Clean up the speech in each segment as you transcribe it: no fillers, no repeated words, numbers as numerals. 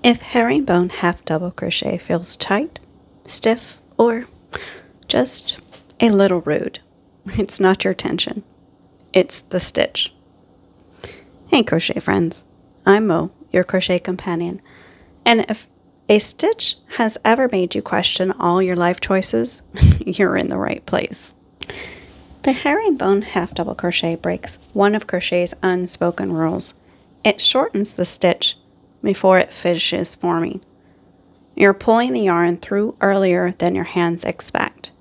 If herringbone half double crochet feels tight, stiff, or just a little rude, it's not your tension. It's the stitch. Hey crochet friends, I'm Mo, your crochet companion, and if a stitch has ever made you question all your life choices, you're in the right place. The herringbone half double crochet breaks one of crochet's unspoken rules. It shortens the stitch before it finishes forming. You're pulling the yarn through earlier than your hands expect.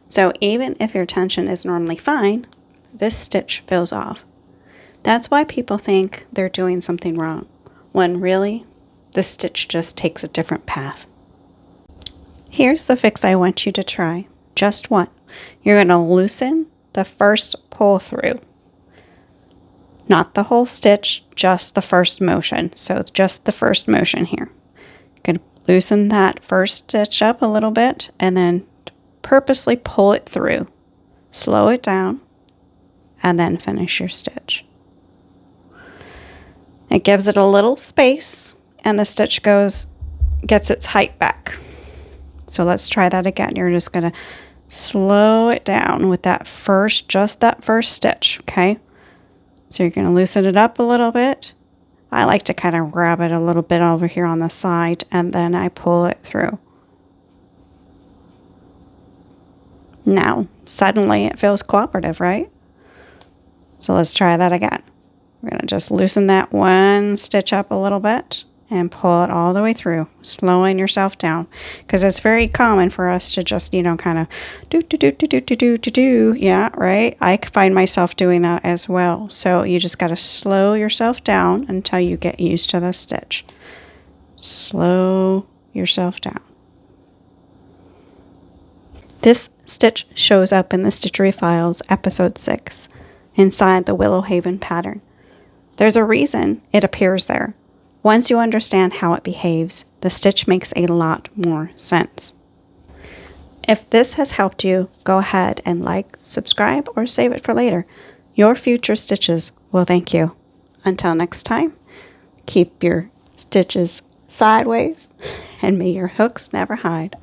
So even if your tension is normally fine, this stitch feels off. That's why people think they're doing something wrong, when really, the stitch just takes a different path. Here's the fix I want you to try. Just one. You're going to loosen the first pull through. Not the whole stitch, just the first motion. So it's just the first motion here. You're going to loosen that first stitch up a little bit and then purposely pull it through. Slow it down and then finish your stitch. It gives it a little space and the stitch gets its height back. So let's try that again. You're just going to slow it down with just that first stitch, okay? So you're going to loosen it up a little bit. I like to kind of grab it a little bit over here on the side and then I pull it through. Now, suddenly it feels cooperative, right? So let's try that again. We're going to just loosen that one stitch up a little bit and pull it all the way through, slowing yourself down. Because it's very common for us to just, kind of do. Yeah, right? I find myself doing that as well. So you just got to slow yourself down until you get used to the stitch. Slow yourself down. This stitch shows up in the Stitchery Files, episode 6, inside the Willow Haven pattern. There's a reason it appears there. Once you understand how it behaves, the stitch makes a lot more sense. If this has helped you, go ahead and like, subscribe, or save it for later. Your future stitches will thank you. Until next time, keep your stitches sideways and may your hooks never hide.